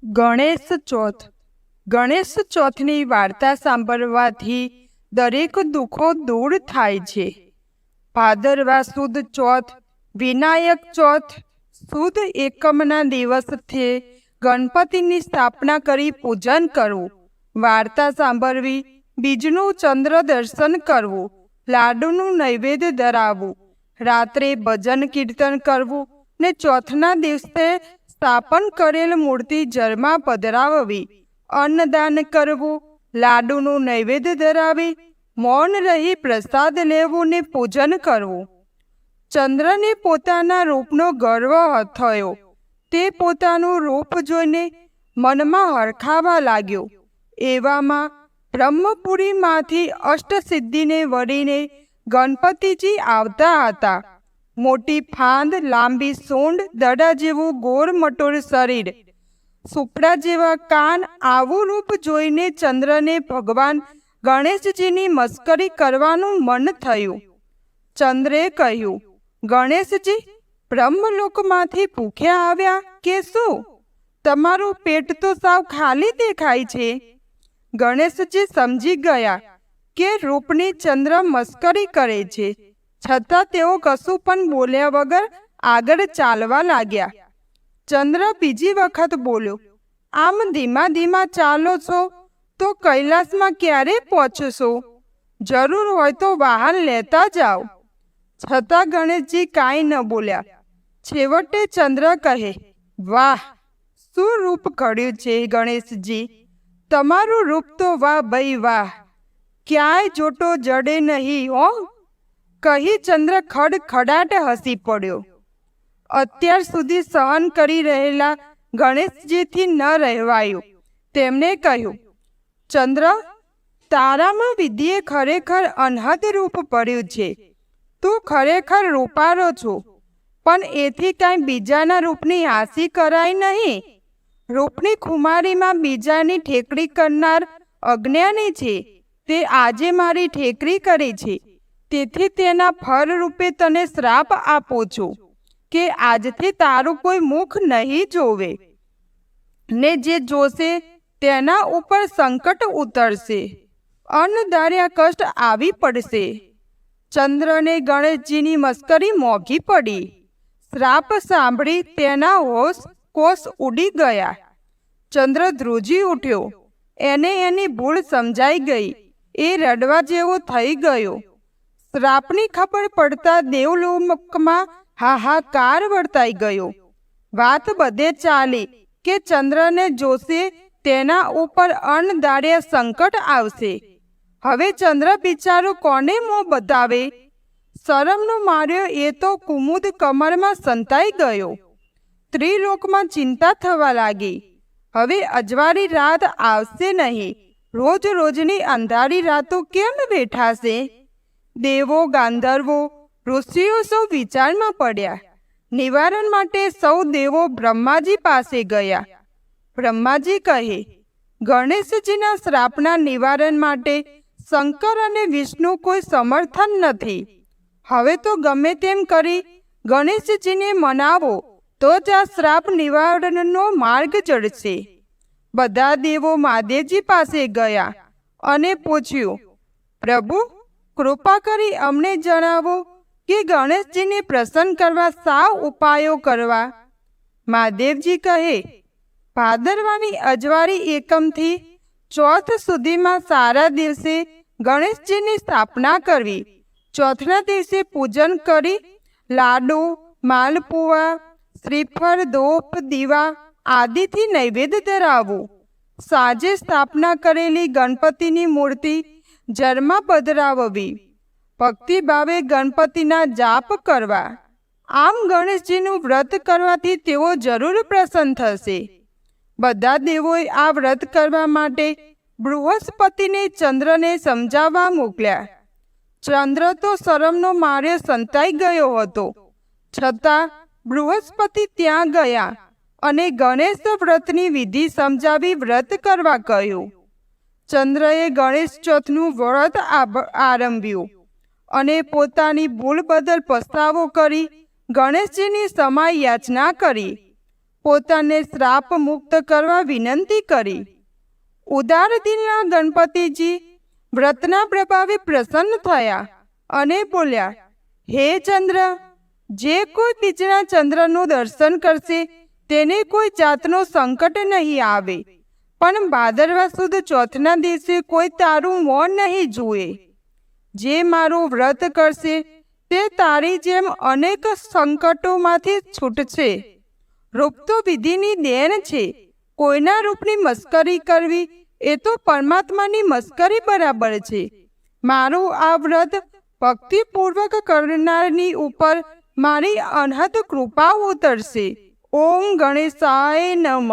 ગણેશ ચોથ. ગણેશ ચોથની વાર્તા સાંભળવાથી દરેક દુઃખો દૂર થાય છે. ભાદરવા સુદ ચોથ, વિનાયક ચોથ, સુદ એકમના દિવસથી ગણપતિની સ્થાપના કરી પૂજન કરવું, વાર્તા સાંભળવી, બીજનું ચંદ્ર દર્શન કરવું, લાડુનું નૈવેદ્ય ધરાવવું, રાત્રે ભજન કીર્તન કરવું ને ચોથના દિવસે સ્થાપન કરેલ મૂર્તિ જળમાં પધરાવવી, અન્નદાન કરવું, લાડુનું નૈવેદ્ય ધરાવી, મૌન રહી પ્રસાદ લેવું ને પૂજન કરવું. ચંદ્રને પોતાના રૂપનો ગર્વ થયો. તે પોતાનું રૂપ જોઈને મનમાં હરખાવા લાગ્યો. એવામાં બ્રહ્મપુરીમાંથી અષ્ટસિદ્ધિને વળીને ગણપતિજી આવતા હતા. મોટી ફાંદ, લાંબી સૂંઢ, દડા જેવું ગોળ મટોળ શરીર, સુપડા જેવા કાન, આવું રૂપ જોઈને ચંદ્રને ભગવાન ગણેશજીની મસ્કરી કરવાનું મન થયું. ચંદ્રે કહ્યું, ગણેશજી, બ્રહ્મલોકમાંથી ભૂખ્યા આવ્યા કે શું? તમારું પેટ તો સાવ ખાલી દેખાય છે. ગણેશજી સમજી ગયા કે રૂપની ચંદ્ર મસ્કરી કરે છે, છતાં તેઓ કશું પણ બોલ્યા વગર આગળ ચાલવા લાગ્યા. ચંદ્ર બીજી વખત બોલ્યો, આમ ધીમા ધીમા ચાલો છો તો કૈલાસમાં ક્યારે પહોંચશો? જરૂર હોય તો વાહન લેતા જાઓ. છતાં ગણેશજી કાંઈ ન બોલ્યા. છેવટે ચંદ્ર કહે, વાહ, શું રૂપ ઘડ્યું છે ગણેશજી! તમારું રૂપ તો વાહ ભાઈ વાહ, ક્યાંય જોટો જડે નહીં હો. કહી ચંદ્ર ખડખડાટ હસી પડ્યો. અત્યાર સુધી સહન કરી રહેલા ગણેશજીથી ન રહેવાયું. તેમણે કહ્યું, ચંદ્ર, તારામાં વિધિએ ખરેખર અનહદ રૂપ પડ્યું છે. તું ખરેખર રૂપારો છો, પણ એથી કાંઈ બીજાના રૂપની હાંસી કરાય નહીં. રૂપની ખુમારીમાં બીજાની ઠેકડી કરનાર અજ્ઞાની છે. તે આજે મારી ઠેકડી કરી છે, તેથી તેના ફળ રૂપે તને શ્રાપ આપું છું કે આજથી તારું કોઈ મુખ નહીં જોવે, ને જે જોશે તેના ઉપર સંકટ ઉતરશે, અન્નદાર્યા કષ્ટ આવી પડશે. ચંદ્રને ગણેશજીની મસ્કરી મોંઘી પડી. શ્રાપ સાંભળી તેના હોશ કોષ ઉડી ગયા. ચંદ્ર ધ્રુજી ઉઠ્યો. એને એની ભૂલ સમજાઈ ગઈ. એ રડવા જેવો થઈ ગયો. શ્રાપની ખબર પડતા દેવલોકમાં હાહાકાર વર્તાઈ ગયો. વાત બધે ચાલી કે ચંદ્રને જોશે તેના ઉપર અણધાર્યા સંકટ આવશે. હવે ચંદ્ર બિચારો કોને મોં બતાવે? શરમનો માર્યો એ તો કુમુદ કમરમાં સંતાઈ ગયો. ત્રિલોકમાં ચિંતા થવા લાગી. હવે અજવાળી રાત આવશે નહીં. રોજ રોજની અંધારી રાતો કેમ બેઠાશે? દેવો, ગાંધર્વો, ઋષિઓ સૌ વિચારમાં પડ્યા. નિવારણ માટે સૌ દેવો બ્રહ્માજી પાસે ગયા. બ્રહ્માજી કહે, ગણેશજીના શ્રાપના નિવારણ માટે શંકર અને વિષ્ણુ કોઈ સમર્થન નથી. હવે તો ગમે તેમ કરી ગણેશજીને મનાવો તો જ આ શ્રાપ નિવારણનો માર્ગ જડશે. બધા દેવો મહાદેવજી પાસે ગયા અને પૂછ્યું, પ્રભુ, કૃપા કરી અમને જણાવો કે ગણેશજીને પ્રસન્ન કરવા શા ઉપાયો કરવા? મહાદેવજી કહે, ભાદરવાની અજવાળી એકમથી ચોથ સુધીમાં સારા દિવસે ગણેશજીની સ્થાપના કરવી. ચોથના દિવસે પૂજન કરી લાડુ, માલપુઆ, શ્રીફળ, ધૂપ, દીવા આદિથી નૈવેદ્ય ધરાવવું. સાંજે સ્થાપના કરેલી ગણપતિની મૂર્તિ જળમાં પધરાવવી. ભક્તિભાવે ગણપતિના જાપ કરવા. આમ ગણેશજીનું વ્રત કરવાથી તેઓ જરૂર પ્રસન્ન થશે. બધા દેવોએ આ વ્રત કરવા માટે બૃહસ્પતિને ચંદ્રને સમજાવવા મોકલ્યા. ચંદ્ર તો શરમનો માર્યો સંતાઈ ગયો હતો, છતાં બૃહસ્પતિ ત્યાં ગયા અને ગણેશ વ્રતની વિધિ સમજાવી વ્રત કરવા કહ્યું. ચંદ્રએ ગણેશ ચોથનું વ્રત આરંભ્યું અને પોતાની ભૂલ બદલ પસ્તાવો કરી ગણેશજીની ક્ષમા યાચના કરી. પોતાને શ્રાપ મુક્ત કરવા વિનંતી કરી. ઉદાર દિલના ગણપતિજી વ્રતના પ્રભાવે પ્રસન્ન થયા અને બોલ્યા, હે ચંદ્ર, જે કોઈ બીજના ચંદ્રનું દર્શન કરશે તેને કોઈ જાતનો સંકટ નહીં આવે, પણ ભાદરવા સુદ ચોથના દિવસે કોઈ તારું મોં નહીં જુએ. જે મારું વ્રત કરશે તે તારી જેમ અનેક સંકટોમાંથી છૂટશે. રૂપ તો વિધિની દેન છે. કોઈના રૂપની મસ્કરી કરવી એ તો પરમાત્માની મસ્કરી બરાબર છે. મારું આ વ્રત ભક્તિપૂર્વક કરનારની ઉપર મારી અનહદ કૃપા ઉતરશે. ઓમ ગણેશાય નમઃ.